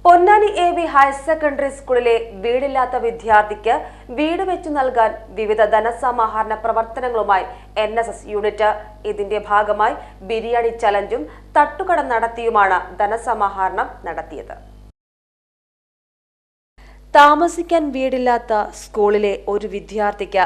Ponnani എ.വി. Higher secondary സ്കൂളിലെ വീടില്ലാത്ത വിദ്യാർത്ഥിക്ക് വീട് വെച്ചു നൽകാൻ വിവിധ ധനസമാഹരണ പ്രവർത്തനങ്ങളുമായി NSS യൂണിറ്റ്. ഇതിന്റെ ഭാഗമായി ബിരിയാണി ചലഞ്ചും തട്ടുകട നടത്തിയുമാണ് ധനസമാഹരണം നടത്തിയത്. താമസിക്കാൻ വീടില്ലാത്ത സ്കൂളിലെ ഒരു വിദ്യാർത്ഥിക്ക്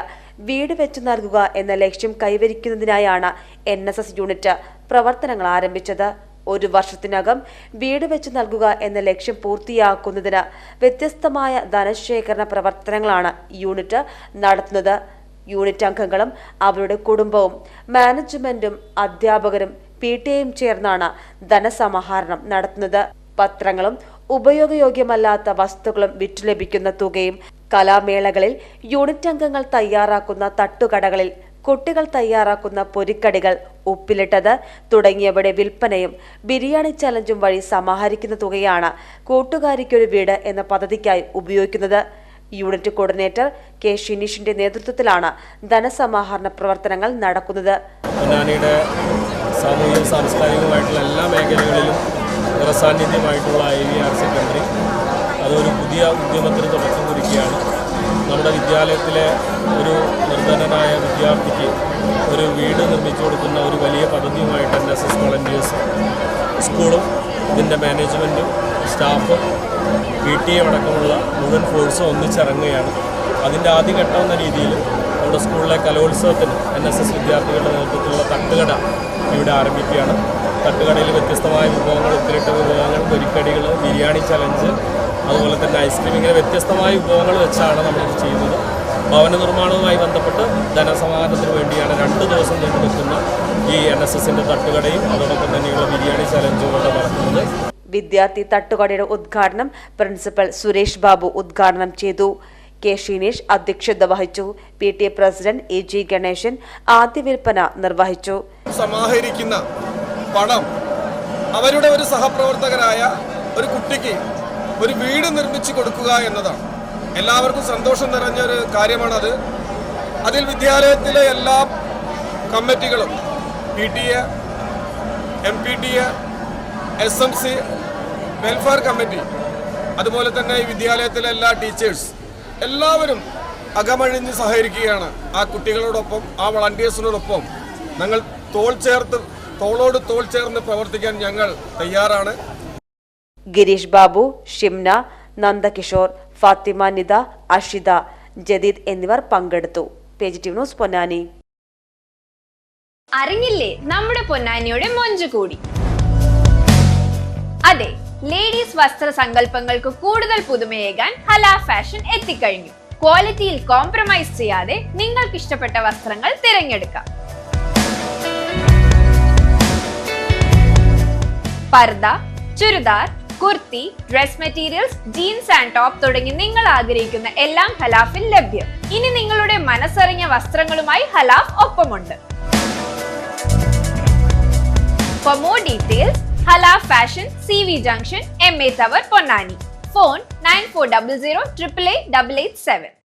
വീട് വെച്ചു നൽകുക എന്ന ലക്ഷ്യം കൈവരിക്കുന്നതിനായാണ് NSS യൂണിറ്റ് പ്രവർത്തനങ്ങൾ ആരംഭിച്ചത്. ഒരു വർഷത്തിനകം വീട് വെച്ച് നൽകുക എന്ന ലക്ഷ്യം പൂർത്തിയാക്കുന്നതിന് വ്യത്യസ്തമായ ധനശേഖരണ പ്രവർത്തനങ്ങളാണ് യൂണിറ്റ് നടത്തുന്നത്. യൂണിറ്റ് അംഗങ്ങളും അവരുടെ കുടുംബവും മാനേജ്മെന്റും അധ്യാപകരും PTA-യും ചേർന്നാണ് ധനസമാഹരണം നടത്തുന്നത്. പത്രങ്ങളും ഉപയോഗയോഗ്യമല്ലാത്ത വസ്തുക്കളും വിറ്റു ലഭിക്കുന്ന തുകയും കലാമേളകളിൽ യൂണിറ്റ് അംഗങ്ങൾ തയ്യാറാക്കുന്ന തട്ടുകടകളിൽ കുട്ടികൾ തയ്യാറാക്കുന്ന പൊരിക്കടികൾ, ഉപ്പിലിട്ടത് തുടങ്ങിയവയുടെ വിൽപ്പനയും ബിരിയാണി ചലഞ്ചും വഴി സമാഹരിക്കുന്ന തുകയാണ് കൂട്ടുകാരിക്കൊരു വീട് എന്ന പദ്ധതിക്കായി ഉപയോഗിക്കുന്നത്. Unit coordinator K. ഷിനീഷിന്റെ നേതൃത്വത്തിലാണ് ധനസമാഹരണ പ്രവർത്തനങ്ങൾ നടക്കുന്നത്. പൊന്നാനിയുടെ സാമൂഹിക സാംസ്കാരികമായിട്ടുള്ള എല്ലാ മേഖലകളിലും നിറസാന്നിധ്യമായിട്ടുള്ള A.V. ഹയർ സെക്കൻഡറി അതൊരു പുതിയ ഉദ്യമത്തിന് തുടക്കം കുറിക്കുകയാണ്. നമ്മുടെ വിദ്യാലയത്തിലെ ഒരു നിർധനനായ വിദ്യാർത്ഥിക്ക് ഒരു വീട് നിർമ്മിച്ചു കൊടുക്കുന്ന ഒരു വലിയ പദ്ധതിയുമായിട്ട് NSS വോളണ്ടിയേഴ്സ് സ്കൂളും ഇതിൻ്റെ മാനേജ്മെൻറ്റും സ്റ്റാഫും PTA അടക്കമുള്ള മുഴുവൻ ഫോഴ്സും ഒന്നിച്ചിറങ്ങുകയാണ്. അതിൻ്റെ ആദ്യഘട്ടം എന്ന രീതിയിൽ നമ്മുടെ സ്കൂളിലെ കലോത്സവത്തിന് NSS വിദ്യാർത്ഥികളുടെ നേതൃത്വത്തിലുള്ള തട്ടുകട ഇവിടെ ആരംഭിക്കുകയാണ്. തട്ടുകടയിൽ വ്യത്യസ്തമായ വിഭവങ്ങൾ, ഉപ്പിലിട്ട വിഭവങ്ങൾ, പൊരിക്കടികൾ, ബിരിയാണി ചലഞ്ച്, അതുപോലെ തന്നെ ഐസ്ക്രീം, ഇങ്ങനെ വ്യത്യസ്തമായ വിഭവങ്ങൾ വെച്ചാണ് നമ്മളിത് ചെയ്യുന്നത്. ഭവന നിർമ്മാണവുമായി ബന്ധപ്പെട്ട് ധനസമാഹരണത്തിന് വേണ്ടിയാണ് 2 ദിവസം നീണ്ടു നിൽക്കുന്ന ഈ NSSന്റെ തട്ടുകടയും അതോടൊപ്പം തന്നെയുള്ള ബിരിയാണി ചലഞ്ചും ഇവിടെ നടക്കുന്നത്. വിദ്യാർത്ഥി തട്ടുകടയുടെ ഉദ്ഘാടനം പ്രിൻസിപ്പൽ സുരേഷ് ബാബു ഉദ്ഘാടനം ചെയ്തു. K. ഷിനീഷ് അധ്യക്ഷത വഹിച്ചു. PTA president A.G. ഗണേശൻ ആദ്യ വിൽപ്പന നിർവഹിച്ചു. സമാഹരിക്കുന്ന പണം അവരുടെ ഒരു സഹപ്രവർത്തകരായ ഒരു കുട്ടിക്ക് ഒരു വീട് നിർമ്മിച്ചു കൊടുക്കുക എന്നതാണ്. എല്ലാവർക്കും സന്തോഷം നിറഞ്ഞൊരു കാര്യമാണത്. അതിൽ വിദ്യാലയത്തിലെ എല്ലാ കമ്മിറ്റികളും, PTA, MPTA, SMC, welfare committee, അതുപോലെ തന്നെ ഈ വിദ്യാലയത്തിലെ എല്ലാ ടീച്ചേഴ്സ് എല്ലാവരും അകമഴിഞ്ഞ് സഹകരിക്കുകയാണ്. ആ കുട്ടികളോടൊപ്പം, ആ വളണ്ടിയേഴ്സിനോടൊപ്പം ഞങ്ങൾ തോളോട് തോൾ ചേർന്ന് പ്രവർത്തിക്കാൻ ഞങ്ങൾ തയ്യാറാണ്. ഗിരീഷ് ബാബു, ഷിംന, നന്ദകിഷോർ, ഫാത്തിമ നിദ, അഷിത, ജദീദ് എന്നിവർ പങ്കെടുത്തു. PGTV news Ponnani. അറിഞ്ഞില്ലേ, നമ്മുടെ പൊന്നാനിയുടെ മൊഞ്ച് കൂടി. അതെ, ലേഡീസ് വസ്ത്ര സങ്കല്പങ്ങൾക്ക് കൂടുതൽ പുതുമയേകാൻ ഹല ഫാഷൻ എത്തിക്കഴിഞ്ഞു. ക്വാളിറ്റിയിൽ കോംപ്രമൈസ് ചെയ്യാതെ നിങ്ങൾക്ക് ഇഷ്ടപ്പെട്ട വസ്ത്രങ്ങൾ തിരഞ്ഞെടുക്കാം. Purdah, churidar, kurti, dress materials, jeans and top തുടങ്ങി നിങ്ങൾ ആഗ്രഹിക്കുന്ന എല്ലാം ഹലാഫിൽ ലഭ്യം. ഇനി നിങ്ങളുടെ മനസ്സറിഞ്ഞ വസ്ത്രങ്ങളുമായി ഹലാഫ് ഒപ്പമുണ്ട്. For more details, Halaf Fashion, CV Junction, MA Tower, Ponnani. Phone 9400 888 887.